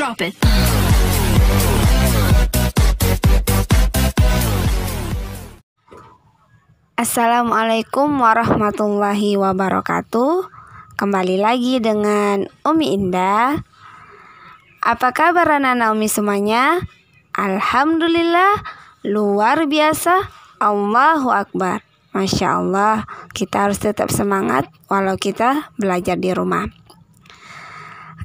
Drop it. Assalamualaikum warahmatullahi wabarakatuh. Kembali lagi dengan Umi Indah. Apa kabar anak-anak Umi semuanya? Alhamdulillah, luar biasa. Allahu Akbar. Masya Allah, kita harus tetap semangat walau kita belajar di rumah.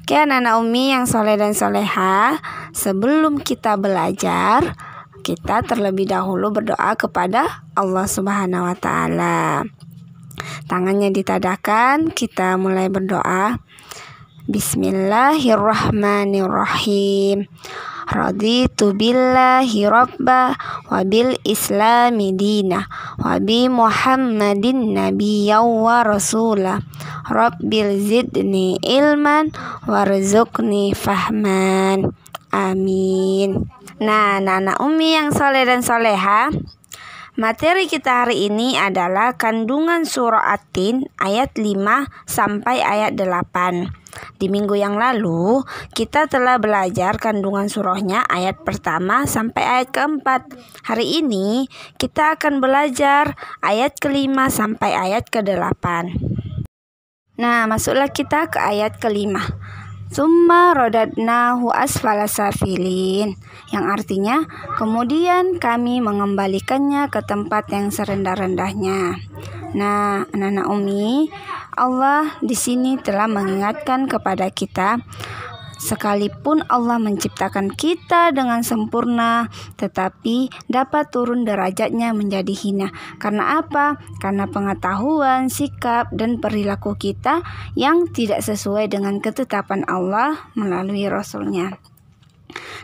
Oke anak-anak Umi yang soleh dan soleha, sebelum kita belajar, kita terlebih dahulu berdoa kepada Allah Subhanahu wa Ta'ala. Tangannya ditadahkan, kita mulai berdoa. Bismillahirrahmanirrahim. Raditu billahi rabba wa bil islami dina wa bi muhammadin nabiyya wa rasula. Rabbil zidni ilman warzuqni fahman. Amin. Nah, anak Umi yang soleh dan soleha, materi kita hari ini adalah kandungan surah At-Tin ayat 5 sampai ayat 8. Di minggu yang lalu, kita telah belajar kandungan surahnya ayat pertama sampai ayat keempat. Hari ini, kita akan belajar ayat kelima sampai ayat ke-8. Nah, masuklah kita ke ayat kelima. Summa rodadnahu asfala safilin, yang artinya kemudian kami mengembalikannya ke tempat yang serendah-rendahnya. Nah, anak-anak Umi, Allah di sini telah mengingatkan kepada kita, sekalipun Allah menciptakan kita dengan sempurna, tetapi dapat turun derajatnya menjadi hina. Karena apa? Karena pengetahuan, sikap, dan perilaku kita yang tidak sesuai dengan ketetapan Allah melalui Rasul-Nya.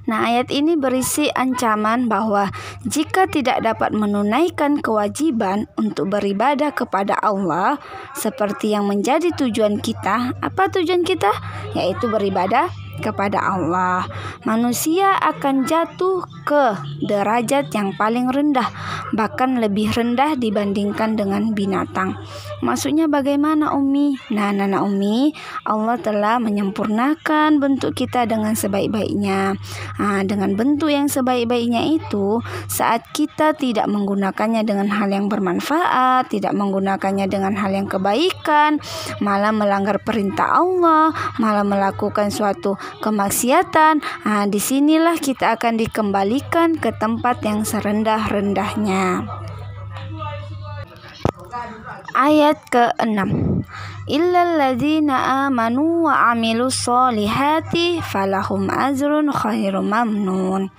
Nah, ayat ini berisi ancaman bahwa jika tidak dapat menunaikan kewajiban untuk beribadah kepada Allah seperti yang menjadi tujuan kita. Apa tujuan kita? Yaitu beribadah kepada Allah, manusia akan jatuh ke derajat yang paling rendah, bahkan lebih rendah dibandingkan dengan binatang. Maksudnya bagaimana Umi? Nah, anak Umi, Allah telah menyempurnakan bentuk kita dengan sebaik-baiknya. Dengan bentuk yang sebaik-baiknya itu, saat kita tidak menggunakannya dengan hal yang bermanfaat, tidak menggunakannya dengan hal yang kebaikan, malah melanggar perintah Allah, malah melakukan suatu kemaksiatan, disinilah kita akan dikembalikan ke tempat yang serendah-rendahnya. Ayat ke-6. Illal ladzina amanu wa amilus solihati falahum ajrun khairu mamnun.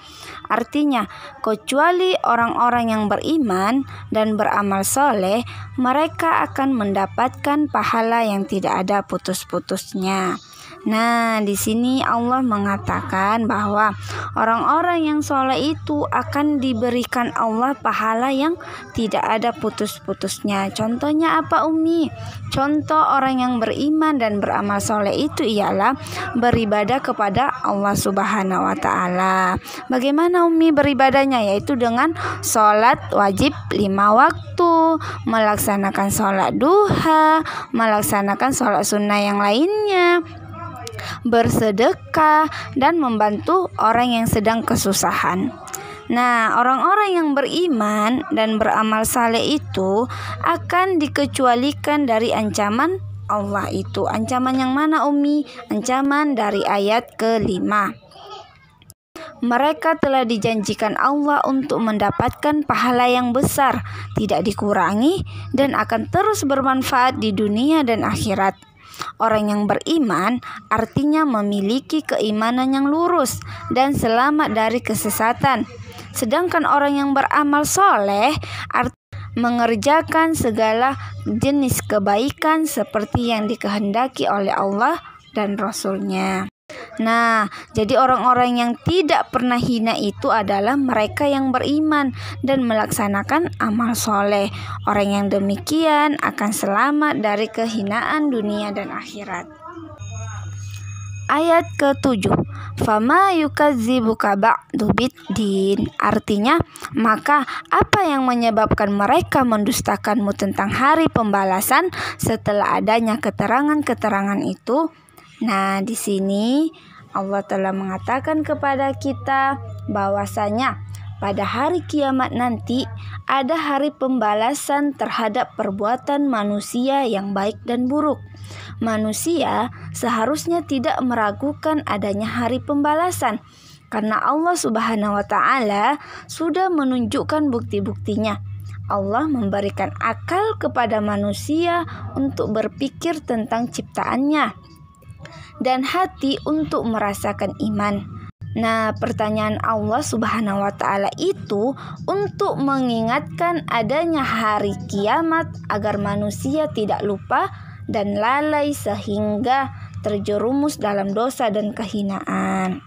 Artinya, kecuali orang-orang yang beriman dan beramal soleh, mereka akan mendapatkan pahala yang tidak ada putus-putusnya. Nah, di sini Allah mengatakan bahwa orang-orang yang soleh itu akan diberikan Allah pahala yang tidak ada putus-putusnya. Contohnya apa Umi? Contoh orang yang beriman dan beramal soleh itu ialah beribadah kepada Allah Subhanahu wa Ta'ala. Bagaimana Umi beribadahnya? Yaitu dengan sholat wajib 5 waktu, melaksanakan sholat duha, melaksanakan sholat sunnah yang lainnya, bersedekah, dan membantu orang yang sedang kesusahan. Nah, orang-orang yang beriman dan beramal saleh itu akan dikecualikan dari ancaman Allah itu. Ancaman yang mana Umi? Ancaman dari ayat ke-5. Mereka telah dijanjikan Allah untuk mendapatkan pahala yang besar, tidak dikurangi, dan akan terus bermanfaat di dunia dan akhirat. Orang yang beriman artinya memiliki keimanan yang lurus dan selamat dari kesesatan. Sedangkan orang yang beramal soleh mengerjakan segala jenis kebaikan seperti yang dikehendaki oleh Allah dan Rasul-Nya. Nah, jadi orang-orang yang tidak pernah hina itu adalah mereka yang beriman dan melaksanakan amal soleh. Orang yang demikian akan selamat dari kehinaan dunia dan akhirat. Ayat ke-7. Fama yukadzibuka ba'du biddin. Artinya, maka apa yang menyebabkan mereka mendustakanmu tentang hari pembalasan setelah adanya keterangan-keterangan itu? Nah, di sini Allah telah mengatakan kepada kita bahwasanya pada hari kiamat nanti ada hari pembalasan terhadap perbuatan manusia yang baik dan buruk. Manusia seharusnya tidak meragukan adanya hari pembalasan karena Allah Subhanahu wa taala sudah menunjukkan bukti-buktinya. Allah memberikan akal kepada manusia untuk berpikir tentang ciptaannya dan hati untuk merasakan iman. Nah, pertanyaan Allah Subhanahu wa taala itu untuk mengingatkan adanya hari kiamat agar manusia tidak lupa dan lalai sehingga terjerumus dalam dosa dan kehinaan.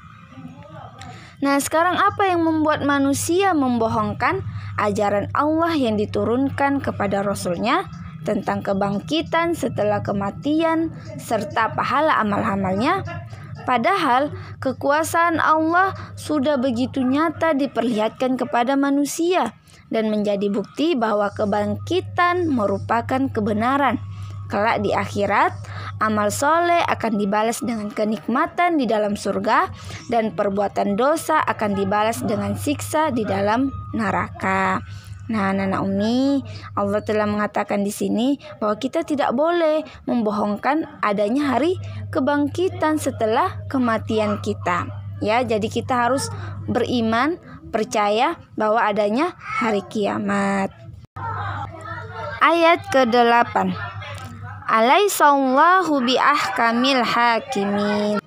Nah, sekarang apa yang membuat manusia membohongkan ajaran Allah yang diturunkan kepada Rasul-Nya tentang kebangkitan setelah kematian serta pahala amal-amalnya? Padahal kekuasaan Allah sudah begitu nyata diperlihatkan kepada manusia dan menjadi bukti bahwa kebangkitan merupakan kebenaran. Kelak di akhirat, amal soleh akan dibalas dengan kenikmatan di dalam surga dan perbuatan dosa akan dibalas dengan siksa di dalam neraka. Nah, anak Umi, Allah telah mengatakan di sini bahwa kita tidak boleh membohongkan adanya hari kebangkitan setelah kematian kita. Ya, jadi kita harus beriman, percaya bahwa adanya hari kiamat. Ayat ke-8. Alaihissallahu biahkamil hakimin.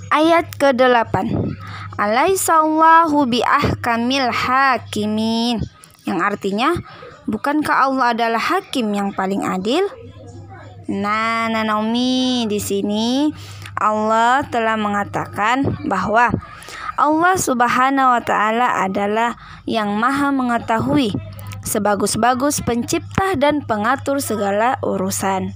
Ayat ke-8. Alaihissallahu biahkamil hakimin. Yang artinya, bukankah Allah adalah hakim yang paling adil? Nah, Naomi, di sini Allah telah mengatakan bahwa Allah Subhanahu wa taala adalah yang Maha mengetahui, sebagus-bagus pencipta dan pengatur segala urusan.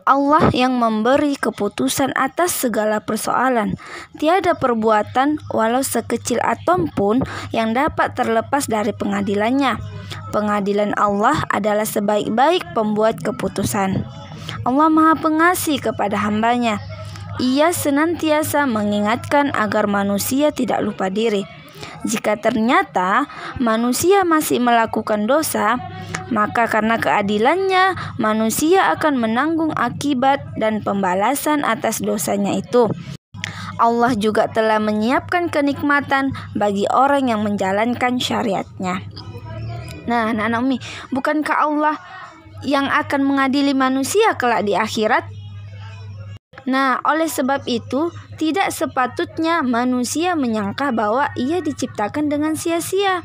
Allah yang memberi keputusan atas segala persoalan. Tiada perbuatan walau sekecil atom pun yang dapat terlepas dari pengadilannya. Pengadilan Allah adalah sebaik-baik pembuat keputusan. Allah Maha Pengasih kepada hambanya. Ia senantiasa mengingatkan agar manusia tidak lupa diri. Jika ternyata manusia masih melakukan dosa, maka karena keadilannya manusia akan menanggung akibat dan pembalasan atas dosanya itu. Allah juga telah menyiapkan kenikmatan bagi orang yang menjalankan syariatnya. Nah, Naomi, bukankah Allah yang akan mengadili manusia kelak di akhirat? Nah, oleh sebab itu, tidak sepatutnya manusia menyangka bahwa ia diciptakan dengan sia-sia,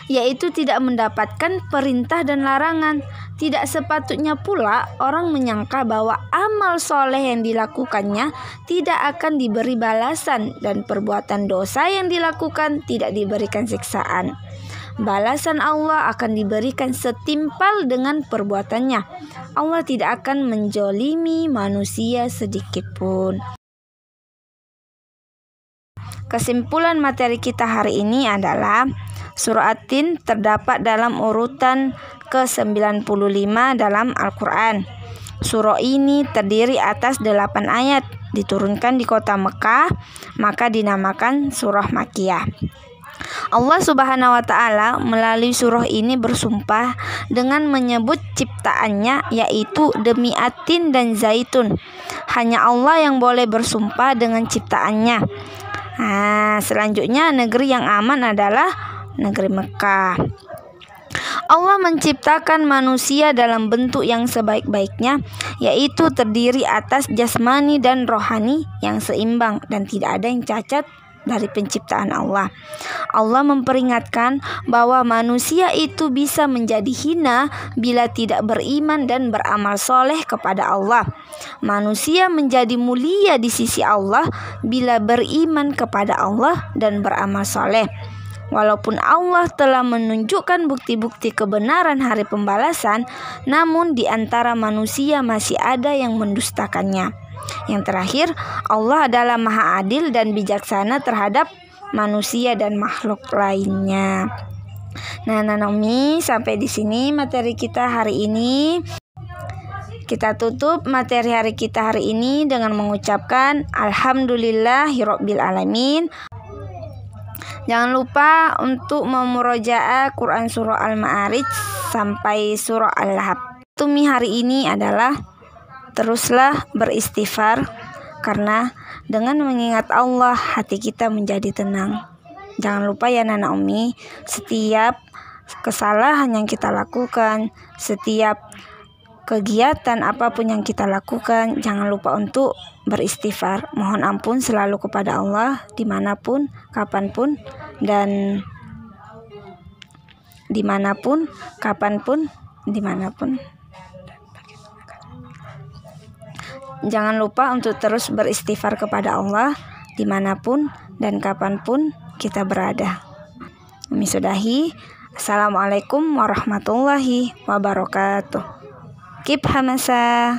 yaitu tidak mendapatkan perintah dan larangan. Tidak sepatutnya pula orang menyangka bahwa amal soleh yang dilakukannya tidak akan diberi balasan dan perbuatan dosa yang dilakukan tidak diberikan siksaan. Balasan Allah akan diberikan setimpal dengan perbuatannya. Allah tidak akan menjolimi manusia sedikit pun. Kesimpulan materi kita hari ini adalah Surah At-Tin terdapat dalam urutan ke-95 dalam Al-Quran. Surah ini terdiri atas 8 ayat, diturunkan di kota Mekah, maka dinamakan Surah Makkiyah. Allah Subhanahu wa taala melalui surah ini bersumpah dengan menyebut ciptaannya, yaitu demi At-Tin dan Zaitun. Hanya Allah yang boleh bersumpah dengan ciptaannya. Nah, selanjutnya negeri yang aman adalah negeri Mekah. Allah menciptakan manusia dalam bentuk yang sebaik-baiknya, yaitu terdiri atas jasmani dan rohani yang seimbang dan tidak ada yang cacat dari penciptaan Allah. Allah memperingatkan bahwa manusia itu bisa menjadi hina bila tidak beriman dan beramal soleh kepada Allah. Manusia menjadi mulia di sisi Allah bila beriman kepada Allah dan beramal soleh. Walaupun Allah telah menunjukkan bukti-bukti kebenaran hari pembalasan, namun di antara manusia masih ada yang mendustakannya. Yang terakhir, Allah adalah Maha Adil dan bijaksana terhadap manusia dan makhluk lainnya. Nah, Naomi, sampai di sini materi kita hari ini. Kita tutup materi hari kita hari ini dengan mengucapkan Alhamdulillahirabbil alamin. Jangan lupa untuk memurojaah Quran surah Al-Ma'arij sampai surah Al-Lahab. Tumi hari ini adalah teruslah beristighfar, karena dengan mengingat Allah hati kita menjadi tenang. Jangan lupa ya Nana Umi, setiap kesalahan yang kita lakukan, setiap kegiatan apapun yang kita lakukan, jangan lupa untuk beristighfar. Mohon ampun selalu kepada Allah dimanapun, kapanpun, dan dimanapun, kapanpun, dimanapun. Jangan lupa untuk terus beristighfar kepada Allah dimanapun dan kapanpun kita berada. Kami sudahi. Assalamualaikum warahmatullahi wabarakatuh. Keep Hamasa.